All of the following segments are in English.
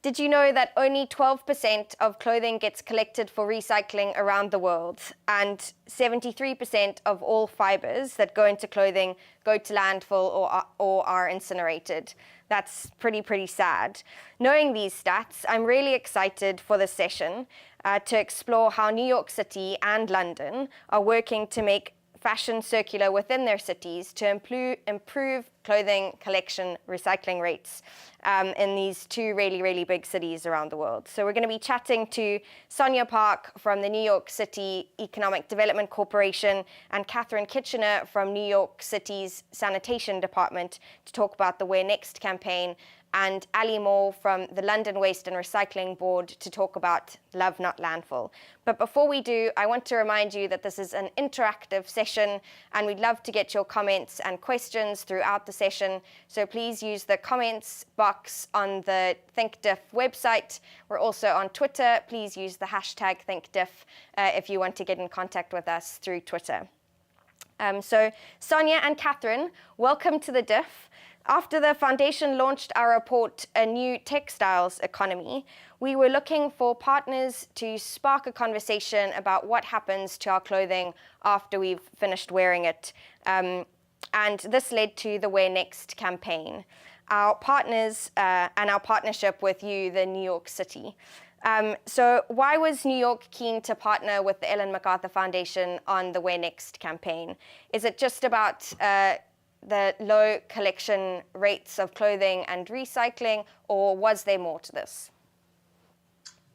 Did you know that only 12% of clothing gets collected for recycling around the world, and 73% of all fibers that go into clothing go to landfill or are incinerated? That's pretty sad. Knowing these stats, I'm really excited for this session to explore how New York City and London are working to make fashion circular within their cities to improve clothing collection recycling rates in these two really big cities around the world. So we're going to be chatting to Sonia Park from the New York City Economic Development Corporation and Catherine Kitchener from New York City's Sanitation Department to talk about the Where Next campaign, and Ali Moore from the London Waste and Recycling Board to talk about Love Not Landfill. But before we do, I want to remind you that this is an interactive session and we'd love to get your comments and questions throughout the session. So please use the comments box on the ThinkDiff website. We're also on Twitter. Please use the hashtag ThinkDiff if you want to get in contact with us through Twitter. So Sonia and Catherine, welcome to the Diff. After the foundation launched our report, A New Textiles Economy, we were looking for partners to spark a conversation about what happens to our clothing after we've finished wearing it. And this led to the Where Next campaign, our partners and our partnership with you, the New York City. So why was New York keen to partner with the Ellen MacArthur Foundation on the Where Next campaign? Is it just about the low collection rates of clothing and recycling, or was there more to this?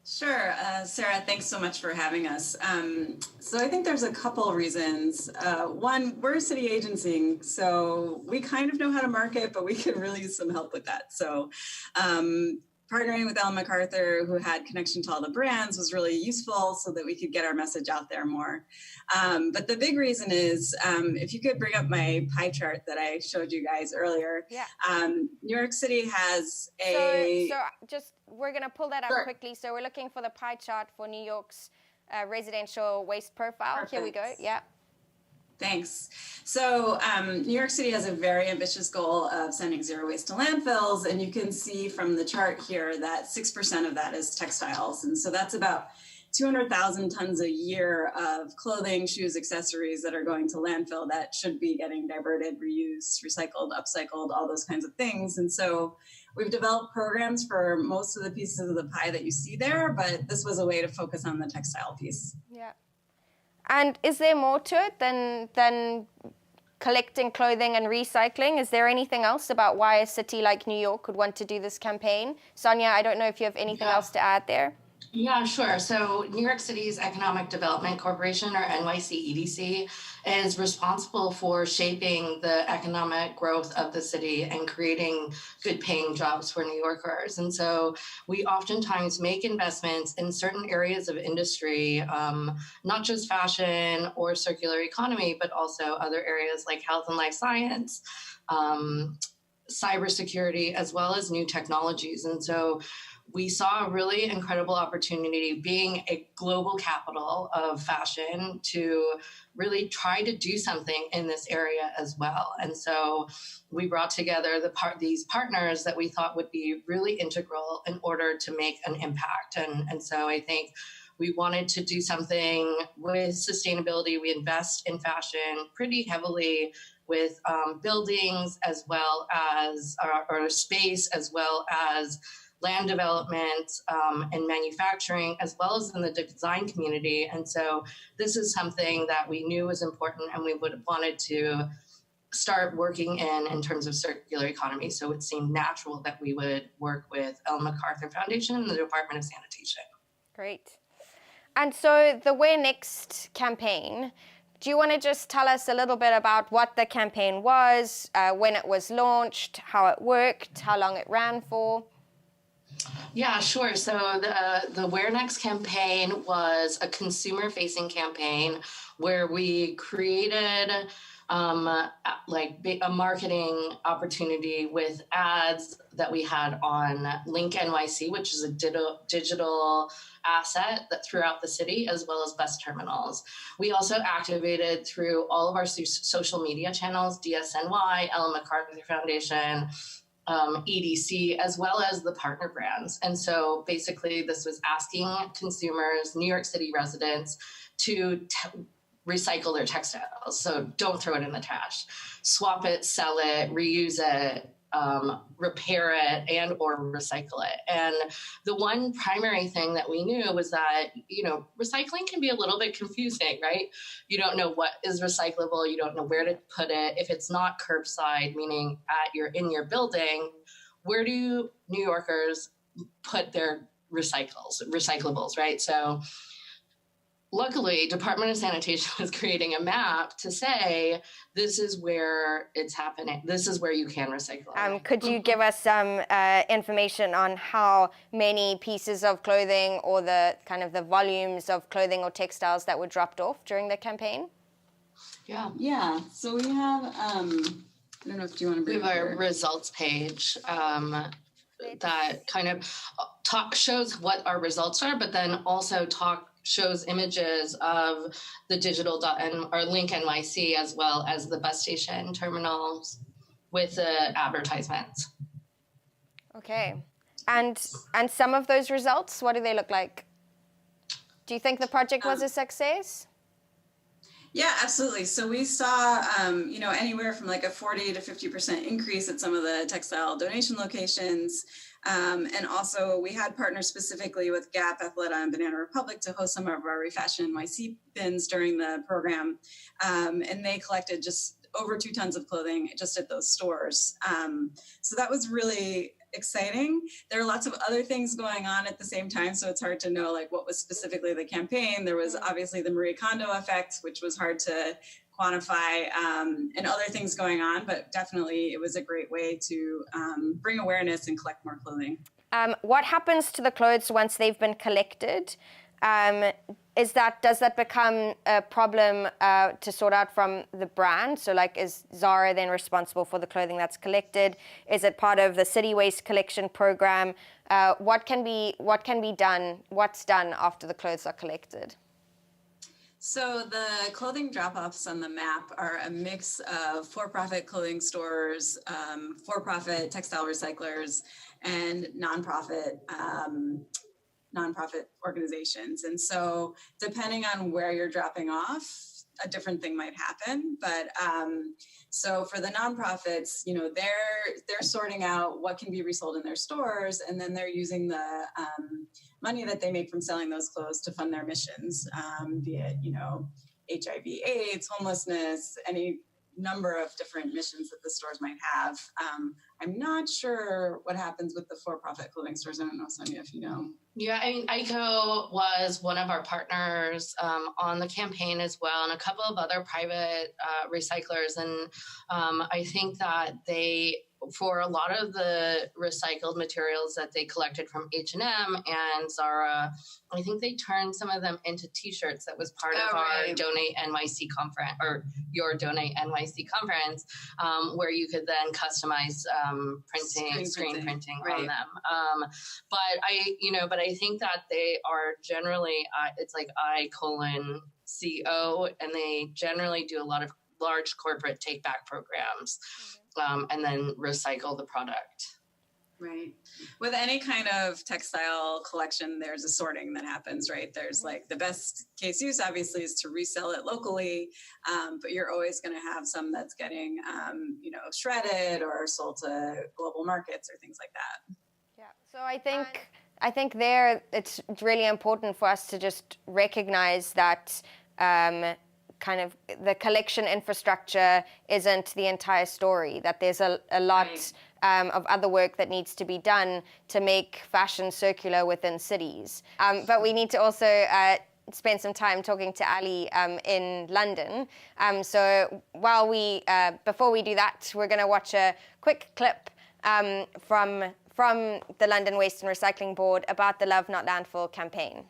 Sure. Sarah, thanks so much for having us. So I think there's a couple of reasons. One, we're a city agency, so we kind of know how to market, but we could really use some help with that. So partnering with Ellen MacArthur, who had connection to all the brands, was really useful so that we could get our message out there more. But the big reason is, if you could bring up my pie chart that I showed you guys earlier. Yeah. New York City has we're going to pull that up quickly. So we're looking for the pie chart for New York's residential waste profile. Perfect. Here we go. Yeah. Thanks. So New York City has a very ambitious goal of sending zero waste to landfills. And you can see from the chart here that 6% of that is textiles. And so that's about 200,000 tons a year of clothing, shoes, accessories that are going to landfill that should be getting diverted, reused, recycled, upcycled, all those kinds of things. And so we've developed programs for most of the pieces of the pie that you see there, but this was a way to focus on the textile piece. Yeah. And is there more to it than collecting clothing and recycling? Is there anything else about why a city like New York would want to do this campaign? Sonia, I don't know if you have anything else to add there. Yeah, sure. So New York City's Economic Development Corporation, or NYC-EDC, is responsible for shaping the economic growth of the city and creating good paying jobs for New Yorkers. And so we oftentimes make investments in certain areas of industry, not just fashion or circular economy, but also other areas like health and life science, cybersecurity, as well as new technologies. And so we saw a really incredible opportunity, being a global capital of fashion, to really try to do something in this area as well. And so we brought together these partners that we thought would be really integral in order to make an impact. And so I think we wanted to do something with sustainability. We invest in fashion pretty heavily with buildings, as well as or space, as well as land development and manufacturing, as well as in the design community. And so this is something that we knew was important and we would have wanted to start working in terms of circular economy. So it seemed natural that we would work with Ellen MacArthur Foundation and the Department of Sanitation. Great. And so the Where Next campaign, do you want to just tell us a little bit about what the campaign was, when it was launched, how it worked, how long it ran for? Yeah, sure. So the Where Next campaign was a consumer-facing campaign where we created a marketing opportunity with ads that we had on Link NYC, which is a digital asset that throughout the city, as well as bus terminals. We also activated through all of our social media channels, DSNY, Ellen MacArthur Foundation, EDC, as well as the partner brands. And so basically this was asking consumers, New York City residents, to recycle their textiles. So don't throw it in the trash. Swap it, sell it, reuse it, repair it, and or recycle it. And the one primary thing that we knew was that, recycling can be a little bit confusing, right? You don't know what is recyclable. You don't know where to put it. If it's not curbside, meaning in your building, where do New Yorkers put their recyclables, right? So luckily, Department of Sanitation was creating a map to say, this is where it's happening. This is where you can recycle. Could you give us some information on how many pieces of clothing or the volumes of clothing or textiles that were dropped off during the campaign? Yeah. So we have, I don't know if you want to bring we have our results page that kind of shows what our results are, but then also shows images of the or Link NYC, as well as the bus station terminals with the advertisements. Okay. And some of those results, what do they look like? Do you think the project was a success? Yeah, absolutely. So we saw, anywhere from like a 40 to 50% increase at some of the textile donation locations. And also we had partners specifically with Gap, Athleta, and Banana Republic to host some of our Refashion NYC bins during the program. And they collected just over 2 tons of clothing just at those stores. So that was really exciting. There are lots of other things going on at the same time, so it's hard to know like what was specifically the campaign. There was obviously the Marie Kondo effect, which was hard to quantify, and other things going on, but definitely it was a great way to bring awareness and collect more clothing. What happens to the clothes once they've been collected? Does that become a problem to sort out from the brand? So like, is Zara then responsible for the clothing that's collected? Is it part of the city waste collection program? What can be done? What's done after the clothes are collected? So the clothing drop-offs on the map are a mix of for-profit clothing stores, for-profit textile recyclers, and nonprofit organizations. And so depending on where you're dropping off, a different thing might happen. But so for the nonprofits, they're sorting out what can be resold in their stores, and then they're using the money that they make from selling those clothes to fund their missions, be it, HIV/AIDS, homelessness, any number of different missions that the stores might have. I'm not sure what happens with the for-profit clothing stores. I don't know, Sonia, if you know. Yeah, ICO was one of our partners on the campaign as well, and a couple of other private recyclers. And I think that for a lot of the recycled materials that they collected from H&M and Zara, I think they turned some of them into T-shirts. That was part of our Donate NYC conference, or your Donate NYC conference, where you could then customize screen printing on them. But I think that they are generally, it's like I:CO, and they generally do a lot of large corporate take-back programs. And then recycle the product. Right. With any kind of textile collection, there's a sorting that happens, right? There's like the best case use, obviously, is to resell it locally, but you're always going to have some that's getting, shredded or sold to global markets or things like that. Yeah. So I think there it's really important for us to just recognize that kind of the collection infrastructure isn't the entire story, that there's a lot of other work that needs to be done to make fashion circular within cities. But we need to also spend some time talking to Ali in London. So before we do that, we're going to watch a quick clip from the London Waste and Recycling Board about the Love Not Landfill campaign.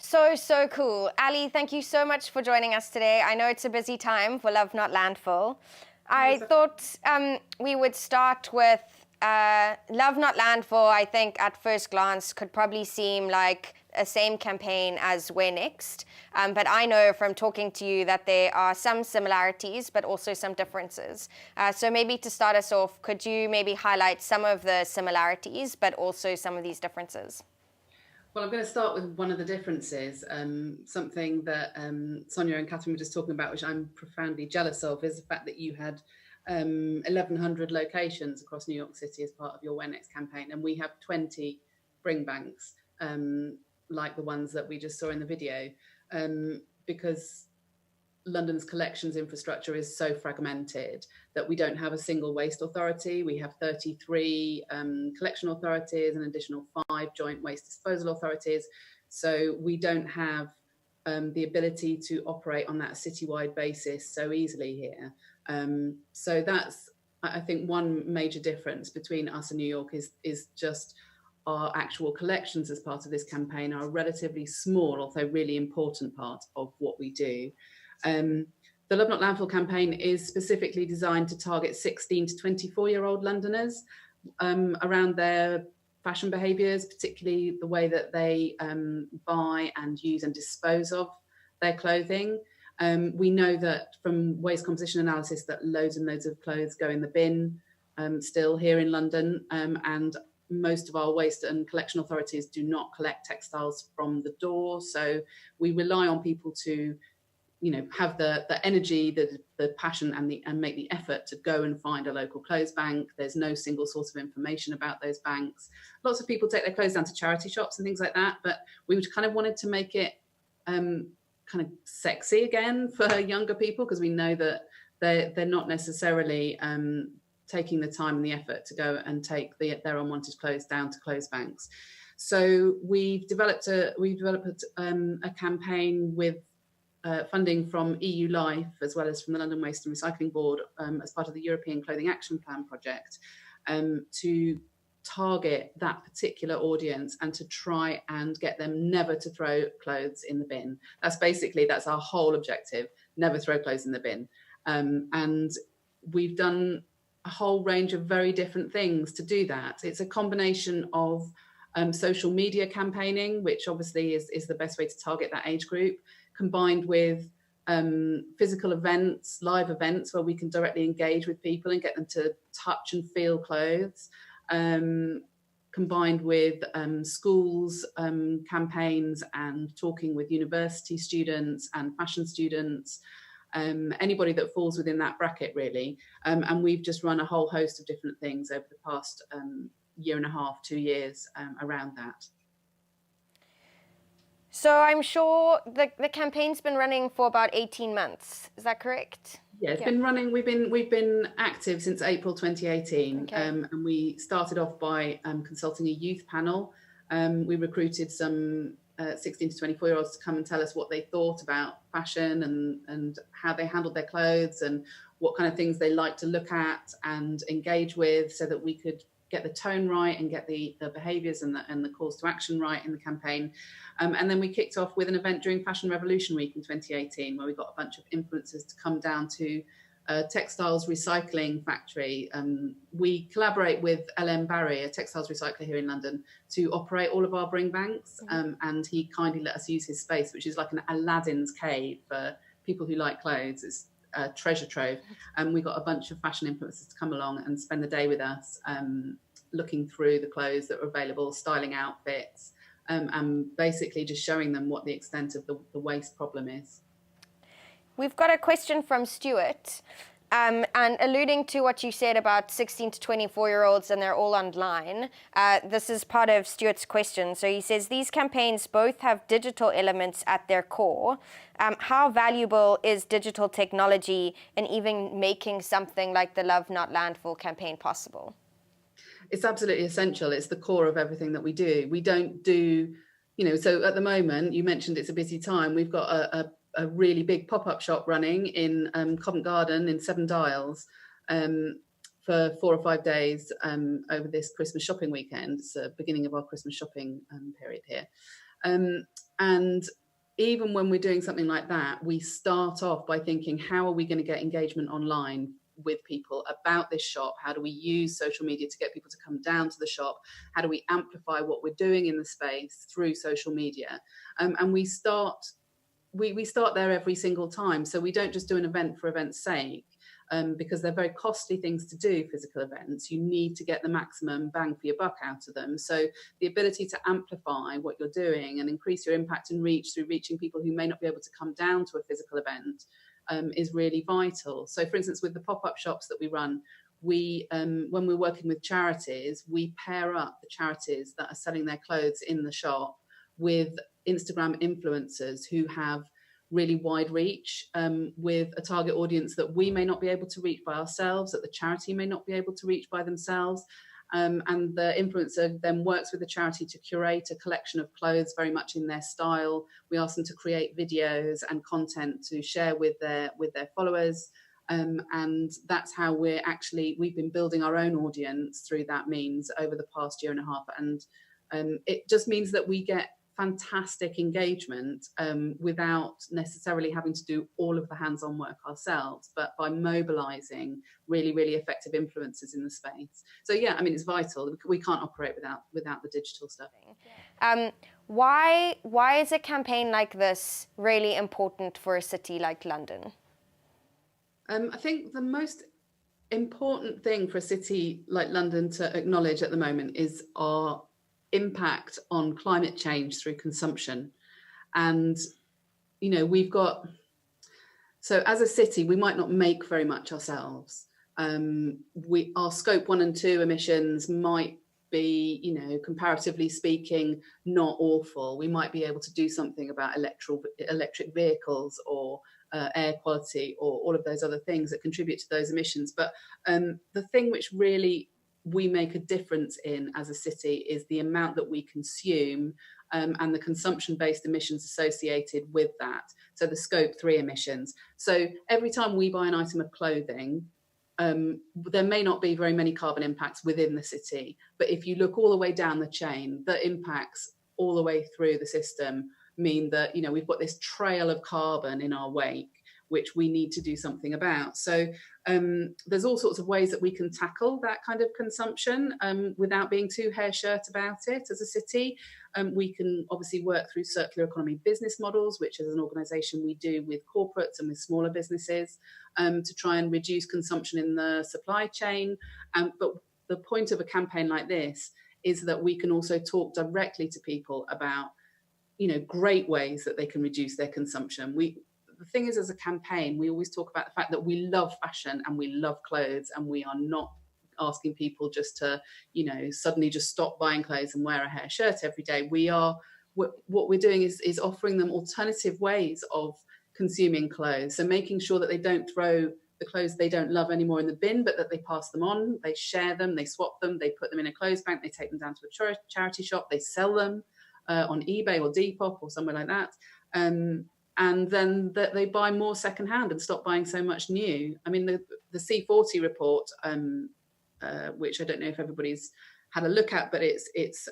So cool. Ali, thank you so much for joining us today. I know it's a busy time for Love Not Landfill. I thought we would start with Love Not Landfill. I think at first glance could probably seem like a same campaign as Where Next, but I know from talking to you that there are some similarities but also some differences. So maybe to start us off, could you maybe highlight some of the similarities but also some of these differences? Well, I'm going to start with one of the differences. Something that Sonia and Catherine were just talking about, which I'm profoundly jealous of, is the fact that you had 1,100 locations across New York City as part of your Where Next campaign, and we have 20 bring banks, like the ones that we just saw in the video, because London's collections infrastructure is so fragmented that we don't have a single waste authority. We have 33 collection authorities, an additional 5 joint waste disposal authorities. So we don't have the ability to operate on that citywide basis so easily here. So that's, I think, one major difference between us and New York is just our actual collections as part of this campaign are a relatively small, although really important part of what we do. The Love Not Landfill campaign is specifically designed to target 16 to 24-year-old Londoners around their fashion behaviours, particularly the way that they buy and use and dispose of their clothing. We know that from waste composition analysis that loads and loads of clothes go in the bin still here in London, and most of our waste and collection authorities do not collect textiles from the door. So we rely on people to have the energy, the passion and make the effort to go and find a local clothes bank. There's no single source of information about those banks. Lots of people take their clothes down to charity shops and things like that, but we kind of wanted to make it kind of sexy again for younger people, because we know that they're not necessarily taking the time and the effort to go and take their unwanted clothes down to clothes banks. So we've developed a campaign with funding from EU Life, as well as from the London Waste and Recycling Board, as part of the European Clothing Action Plan project, to target that particular audience and to try and get them never to throw clothes in the bin. That's our whole objective, never throw clothes in the bin. And we've done a whole range of very different things to do that. It's a combination of social media campaigning, which obviously is the best way to target that age group, combined with physical events, live events where we can directly engage with people and get them to touch and feel clothes, combined with schools campaigns and talking with university students and fashion students, anybody that falls within that bracket really. And we've just run a whole host of different things over the past year and a half, 2 years around that. So I'm sure the campaign's been running for about 18 months. Is that correct? Yeah, it's been running. We've been active since April 2018, okay. And we started off by consulting a youth panel. We recruited some 16 to 24-year-olds to come and tell us what they thought about fashion and how they handled their clothes and what kind of things they like to look at and engage with, so that we could get the tone right and get the behaviours and the calls to action right in the campaign. And then we kicked off with an event during Fashion Revolution Week in 2018, where we got a bunch of influencers to come down to a textiles recycling factory. We collaborate with LM Barry, a textiles recycler here in London, to operate all of our bring banks. And he kindly let us use his space, which is like an Aladdin's cave for people who like clothes. It's a treasure trove. And we got a bunch of fashion influencers to come along and spend the day with us, looking through the clothes that were available, styling outfits, and basically just showing them what the extent of the waste problem is. We've got a question from Stuart, and alluding to what you said about 16 to 24-year-olds and they're all online. This is part of Stuart's question. So he says, these campaigns both have digital elements at their core. How valuable is digital technology in even making something like the Love Not Landfill campaign possible? It's absolutely essential. It's the core of everything that we do. We don't do, so at the moment, you mentioned it's a busy time. We've got a really big pop-up shop running in Covent Garden in 7 Dials for 4 or 5 days over this Christmas shopping weekend. It's the beginning of our Christmas shopping period here. And even when we're doing something like that, we start off by thinking, how are we going to get engagement online with people about this shop? How do we use social media to get people to come down to the shop? How do we amplify what we're doing in the space through social media? And we start there every single time. So we don't just do an event for event's sake, because they're very costly things to do, physical events. You need to get the maximum bang for your buck out of them. So the ability to amplify what you're doing and increase your impact and reach through reaching people who may not be able to come down to a physical event is really vital. So for instance, with the pop-up shops that we run, we when we're working with charities, we pair up the charities that are selling their clothes in the shop with Instagram influencers who have really wide reach, with a target audience that we may not be able to reach by ourselves, that the charity may not be able to reach by themselves. And the influencer then works with the charity to curate a collection of clothes very much in their style. We ask them to create videos and content to share with their followers. And that's how we've been building our own audience through that means over the past year and a half. And it just means that we get fantastic engagement without necessarily having to do all of the hands-on work ourselves, but by mobilizing really, really effective influencers in the space. So yeah, I mean, it's vital. We can't operate without the digital stuff. Why is a campaign like this really important for a city like London? I think the most important thing for a city like London to acknowledge at the moment is our impact on climate change through consumption. And so as a city, we might not make very much ourselves. Our scope 1 and 2 emissions might be, comparatively speaking, not awful. We might be able to do something about electric vehicles or air quality or all of those other things that contribute to those emissions. But the thing which really we make a difference in as a city is the amount that we consume, and the consumption-based emissions associated with that. So the scope 3 emissions. So every time we buy an item of clothing, there may not be very many carbon impacts within the city, but if you look all the way down the chain, the impacts all the way through the system mean that we've got this trail of carbon in our wake, which we need to do something about. So there's all sorts of ways that we can tackle that kind of consumption without being too hair-shirt about it as a city. We can obviously work through circular economy business models, which as an organisation we do with corporates and with smaller businesses, to try and reduce consumption in the supply chain. But the point of a campaign like this is that we can also talk directly to people about great ways that they can reduce their consumption. The thing is, as a campaign, we always talk about the fact that we love fashion and we love clothes, and we are not asking people just to, suddenly just stop buying clothes and wear a hair shirt every day. What we're doing is offering them alternative ways of consuming clothes. So making sure that they don't throw the clothes they don't love anymore in the bin, but that they pass them on, they share them, they swap them, they put them in a clothes bank, they take them down to a charity shop, they sell them on eBay or Depop or somewhere like that. And then that they buy more secondhand and stop buying so much new. I mean, the C40 report, which I don't know if everybody's had a look at, but it's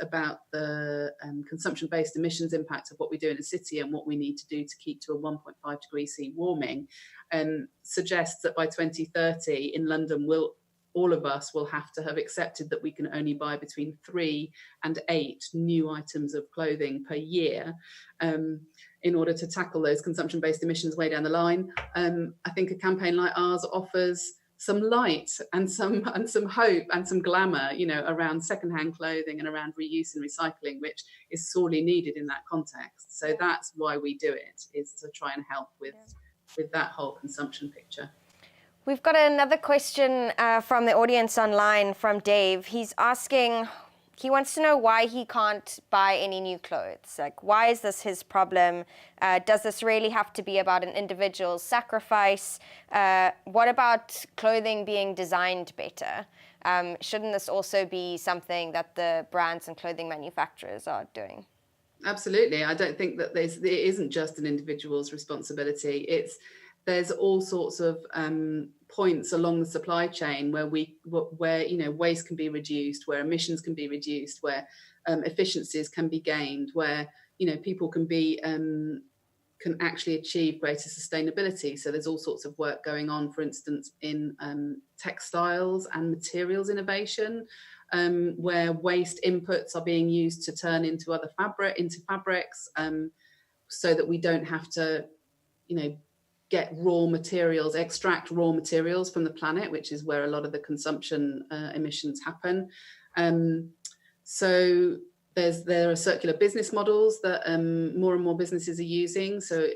about the consumption-based emissions impact of what we do in a city and what we need to do to keep to a 1.5 degree C warming, suggests that by 2030 in London, all of us will have to have accepted that we can only buy between 3 and 8 new items of clothing per year in order to tackle those consumption-based emissions way down the line. I think a campaign like ours offers some light and some hope and some glamour, around secondhand clothing and around reuse and recycling, which is sorely needed in that context. So that's why we do it, is to try and help with that whole consumption picture. We've got another question from the audience online from Dave. He's asking, he wants to know why he can't buy any new clothes. Like, why is this his problem? Does this really have to be about an individual's sacrifice? What about clothing being designed better? Shouldn't this also be something that the brands and clothing manufacturers are doing? Absolutely. I don't think that it isn't just an individual's responsibility. There's all sorts of points along the supply chain where waste can be reduced, where emissions can be reduced, where efficiencies can be gained, where people can actually achieve greater sustainability. So there's all sorts of work going on, for instance, in textiles and materials innovation, where waste inputs are being used to turn into fabrics, so that we don't have to, extract raw materials from the planet, which is where a lot of the consumption emissions happen. So there are circular business models that more and more businesses are using. So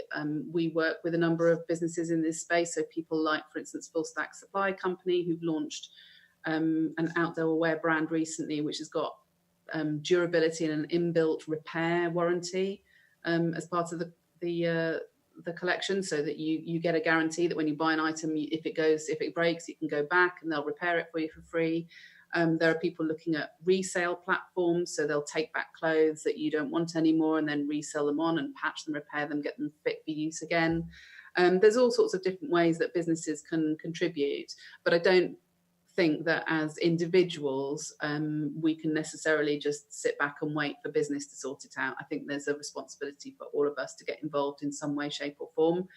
we work with a number of businesses in this space. So people like, for instance, Full Stack Supply Company, who've launched an outdoor wear brand recently, which has got durability and an inbuilt repair warranty as part of the collection, so that you get a guarantee that when you buy an item, if it breaks, you can go back and they'll repair it for you for free. There are people looking at resale platforms, so they'll take back clothes that you don't want anymore and then resell them on and patch them, repair them, get them fit for use again. There's all sorts of different ways that businesses can contribute, but I don't think that as individuals we can necessarily just sit back and wait for business to sort it out. I think there's a responsibility for all of us to get involved in some way, shape or form.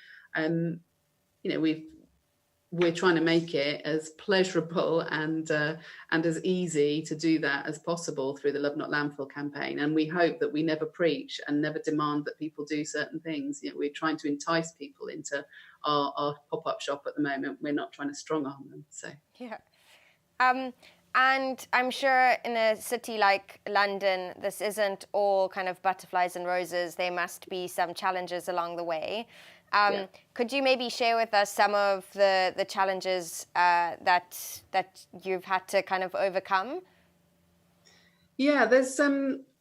We're trying to make it as pleasurable and as easy to do that as possible through the Love Not Landfill campaign. And we hope that we never preach and never demand that people do certain things. We're trying to entice people into our pop-up shop at the moment. We're not trying to strong arm them. So yeah. And I'm sure in a city like London, this isn't all kind of butterflies and roses. There must be some challenges along the way. Could you maybe share with us some of the challenges that you've had to kind of overcome? Yeah, there's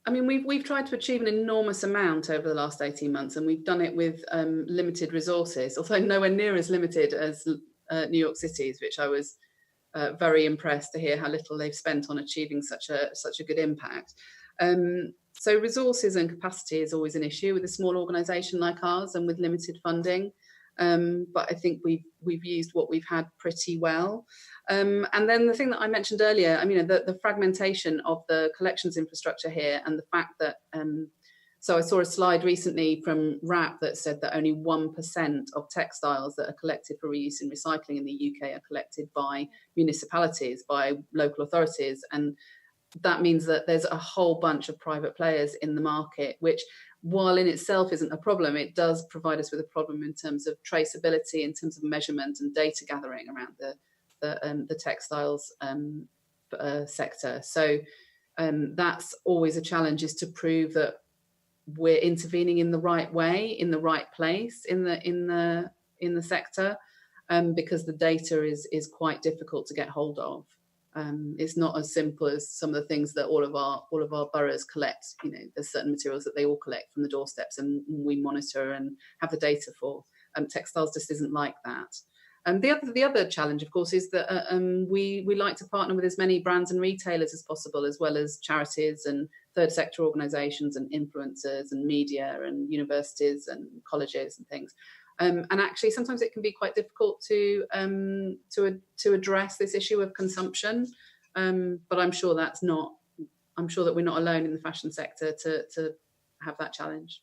we've tried to achieve an enormous amount over the last 18 months, and we've done it with limited resources, although nowhere near as limited as New York City's, which I was very impressed to hear how little they've spent on achieving such a good impact. So resources and capacity is always an issue with a small organisation like ours and with limited funding. But I think we've used what we've had pretty well. And then the thing that I mentioned earlier, the fragmentation of the collections infrastructure here, and the fact that so I saw a slide recently from WRAP that said that only 1% of textiles that are collected for reuse and recycling in the UK are collected by municipalities, by local authorities. And that means that there's a whole bunch of private players in the market, which, while in itself isn't a problem, it does provide us with a problem in terms of traceability, in terms of measurement and data gathering around the textiles sector. So that's always a challenge, is to prove that we're intervening in the right way, in the right place in the sector, because the data is quite difficult to get hold of. It's not as simple as some of the things that all of our boroughs collect. There's certain materials that they all collect from the doorsteps and we monitor and have the data for. Textiles just isn't like that. And the other challenge, of course, is that we like to partner with as many brands and retailers as possible, as well as charities and third sector organisations and influencers and media and universities and colleges and things. And actually, sometimes it can be quite difficult to address this issue of consumption. But I'm sure that we're not alone in the fashion sector to have that challenge.